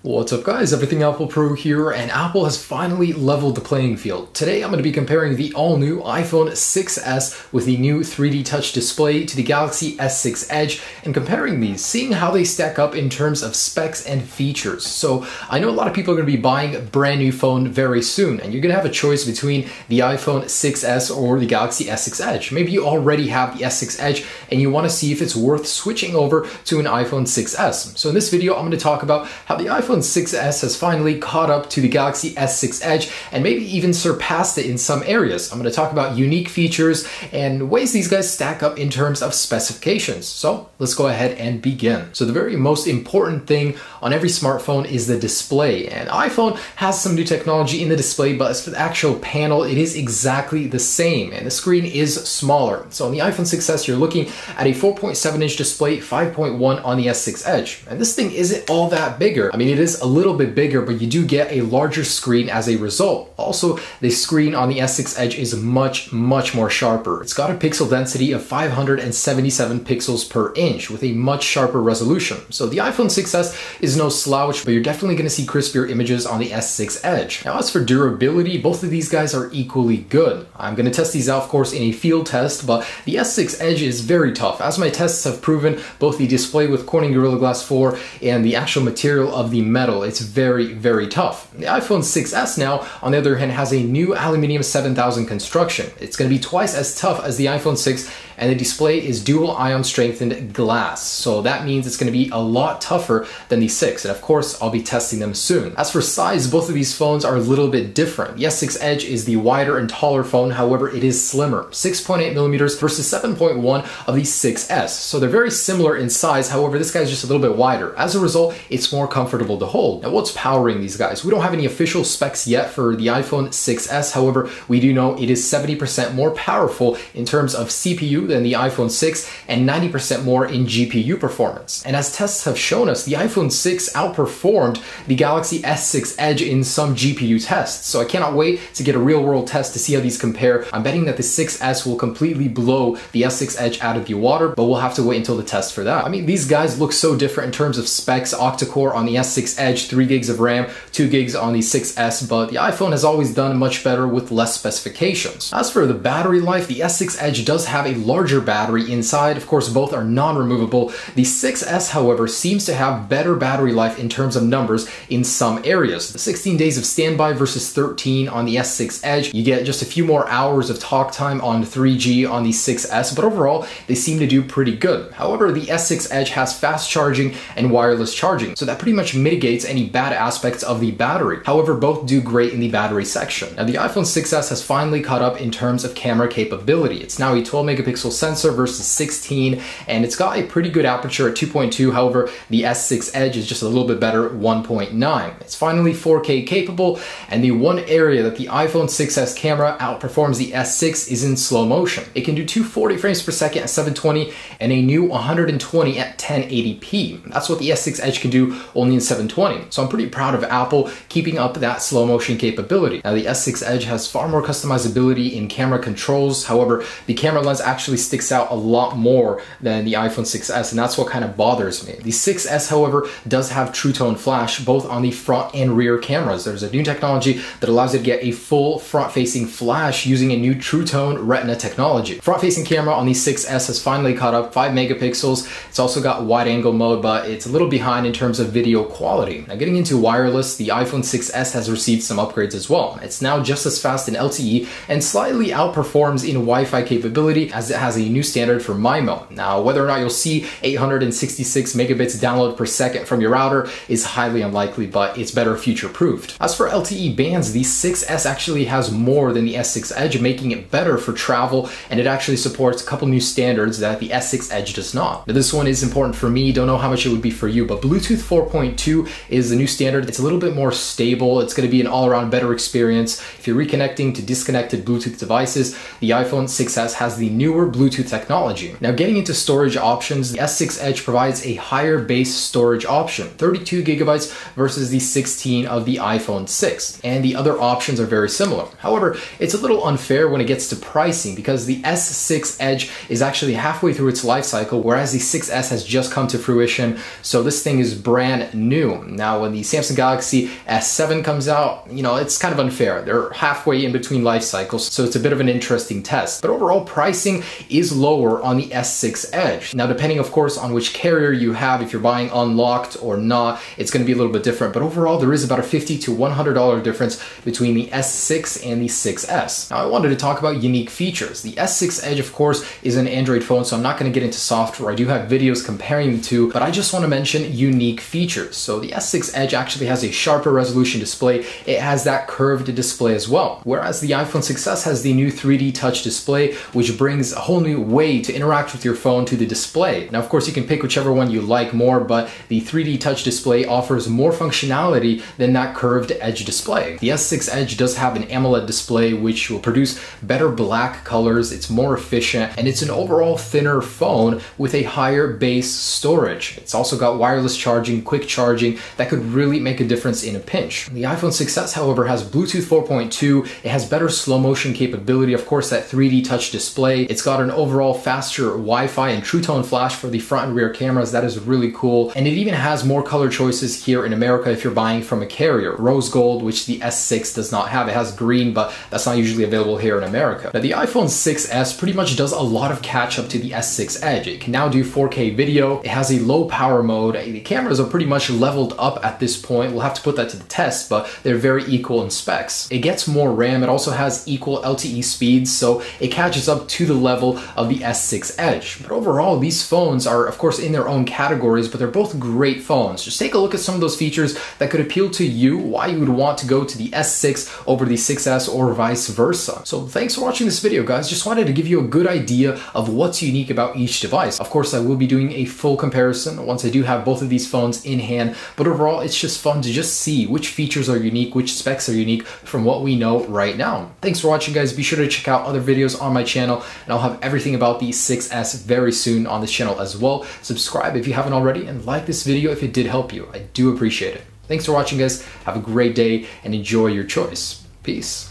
What's up guys, Everything Apple Pro here, and Apple has finally leveled the playing field. Today I'm going to be comparing the all-new iPhone 6s with the new 3D Touch display to the Galaxy S6 Edge and comparing these, seeing how they stack up in terms of specs and features. So I know a lot of people are going to be buying a brand new phone very soon, and you're going to have a choice between the iPhone 6s or the Galaxy S6 Edge. Maybe you already have the S6 Edge and you want to see if it's worth switching over to an iPhone 6s. So in this video I'm going to talk about how the iPhone 6s has finally caught up to the Galaxy S6 Edge and maybe even surpassed it in some areas. I'm going to talk about unique features and ways these guys stack up in terms of specifications. So let's go ahead and begin. So the very most important thing on every smartphone is the display, and iPhone has some new technology in the display, but as for the actual panel, it is exactly the same and the screen is smaller. So on the iPhone 6s you're looking at a 4.7-inch display, 5.1 on the S6 Edge, and this thing isn't all that bigger. I mean, it is a little bit bigger, but you do get a larger screen as a result. Also, the screen on the S6 Edge is much more sharper. It's got a pixel density of 577 pixels per inch with a much sharper resolution. So the iPhone 6s is no slouch, but you're definitely going to see crispier images on the S6 Edge. Now, as for durability, both of these guys are equally good. I'm going to test these out, of course, in a field test, but the S6 Edge is very tough. As my tests have proven, both the display with Corning Gorilla Glass 4 and the actual material of the metal, it's very tough. The iPhone 6s now, on the other hand, has a new aluminum 7000 construction. It's going to be twice as tough as the iPhone 6, and the display is dual ion strengthened glass. So that means it's going to be a lot tougher than the 6, and of course I'll be testing them soon. As for size, both of these phones are a little bit different. The S6 Edge is the wider and taller phone, however it is slimmer, 6.8mm versus 7.1 of the 6s. So they're very similar in size, however this guy's just a little bit wider. As a result, it's more comfortable to hold. Now, what's powering these guys? We don't have any official specs yet for the iPhone 6s, however we do know it is 70% more powerful in terms of CPU than the iPhone 6 and 90% more in GPU performance. And as tests have shown us, the iPhone 6 outperformed the Galaxy S6 Edge in some GPU tests. So I cannot wait to get a real-world test to see how these compare. I'm betting that the 6s will completely blow the S6 Edge out of the water, but we'll have to wait until the test for that. I mean, these guys look so different in terms of specs. Octa-core on the S6 Edge, 3 gigs of RAM, 2 gigs on the 6s, but the iPhone has always done much better with less specifications. As for the battery life, the S6 Edge does have a larger battery inside. Of course, both are non-removable. The 6s, however, seems to have better battery life in terms of numbers in some areas. The 16 days of standby versus 13 on the S6 Edge. You get just a few more hours of talk time on 3G on the 6s, but overall, they seem to do pretty good. However, the S6 Edge has fast charging and wireless charging, so that pretty much mitigates any bad aspects of the battery. However, both do great in the battery section. Now, the iPhone 6s has finally caught up in terms of camera capability. It's now a 12 megapixel sensor versus 16, and it's got a pretty good aperture at 2.2. However, the S6 Edge is just a little bit better at 1.9. It's finally 4K capable, and the one area that the iPhone 6s camera outperforms the S6 is in slow motion. It can do 240 frames per second at 720 and a new 120 at 1080p. That's what the S6 Edge can do only in 720. So I'm pretty proud of Apple keeping up that slow motion capability. Now, the S6 Edge has far more customizability in camera controls. However, the camera lens actually sticks out a lot more than the iPhone 6s, and that's what kind of bothers me. The 6s, however, does have True Tone flash both on the front and rear cameras. There's a new technology that allows you to get a full front-facing flash using a new True Tone Retina technology. Front-facing camera on the 6s has finally caught up, 5 megapixels. It's also got wide-angle mode, but it's a little behind in terms of video quality. Now, getting into wireless, the iPhone 6s has received some upgrades as well. It's now just as fast in LTE and slightly outperforms in Wi-Fi capability, as it has a new standard for MIMO. Now, whether or not you'll see 866 megabits download per second from your router is highly unlikely, but it's better future-proofed. As for LTE bands, the 6s actually has more than the S6 Edge, making it better for travel, and it actually supports a couple new standards that the S6 Edge does not. Now, this one is important for me. Don't know how much it would be for you, but Bluetooth 4.2 is the new standard. It's a little bit more stable. It's going to be an all-around better experience. If you're reconnecting to disconnected Bluetooth devices, the iPhone 6s has the newer Bluetooth technology. Now getting into storage options, the S6 Edge provides a higher base storage option, 32 gigabytes versus the 16 of the iPhone 6. And the other options are very similar. However, it's a little unfair when it gets to pricing because the S6 Edge is actually halfway through its life cycle, whereas the 6S has just come to fruition. So this thing is brand new. Now, when the Samsung Galaxy S7 comes out, it's kind of unfair. They're halfway in between life cycles, so it's a bit of an interesting test. But overall, pricing is lower on the S6 Edge. Now, depending, of course, on which carrier you have, if you're buying unlocked or not, it's going to be a little bit different. But overall, there is about a $50 to $100 difference between the S6 and the 6S. Now, I wanted to talk about unique features. The S6 Edge, of course, is an Android phone, so I'm not going to get into software. I do have videos comparing the two, but I just want to mention unique features. So the S6 Edge actually has a sharper resolution display. It has that curved display as well, whereas the iPhone 6S has the new 3D touch display, which brings a whole new way to interact with your phone to the display. Now, of course, you can pick whichever one you like more, but the 3D touch display offers more functionality than that curved edge display. The S6 Edge does have an AMOLED display, which will produce better black colors. It's more efficient, and it's an overall thinner phone with a higher base storage. It's also got wireless charging, quick charging that could really make a difference in a pinch. The iPhone 6S, however, has Bluetooth 4.2. It has better slow motion capability, of course, that 3D touch display. It's got an overall faster Wi-Fi and True Tone flash for the front and rear cameras. That is really cool. And it even has more color choices here in America if you're buying from a carrier. Rose gold, which the S6 does not have. It has green, but that's not usually available here in America. Now, the iPhone 6S pretty much does a lot of catch up to the S6 Edge. It can now do 4K video. It has a low power mode. The cameras are pretty much leveled up at this point. We'll have to put that to the test, but they're very equal in specs. It gets more RAM. It also has equal LTE speeds, so it catches up to the level of the S6 Edge. But overall, these phones are, of course, in their own categories, but they're both great phones. Just take a look at some of those features that could appeal to you, why you would want to go to the S6 over the 6S or vice versa. So thanks for watching this video, guys. Just wanted to give you a good idea of what's unique about each device. Of course, I will be doing a full comparison once I do have both of these phones in hand, but overall, it's just fun to just see which features are unique, which specs are unique from what we know right now. Thanks for watching, guys. Be sure to check out other videos on my channel, and I'll have everything about the 6S very soon on this channel as well. Subscribe if you haven't already, and like this video if it did help you. I do appreciate it. Thanks for watching, guys. Have a great day and enjoy your choice. Peace.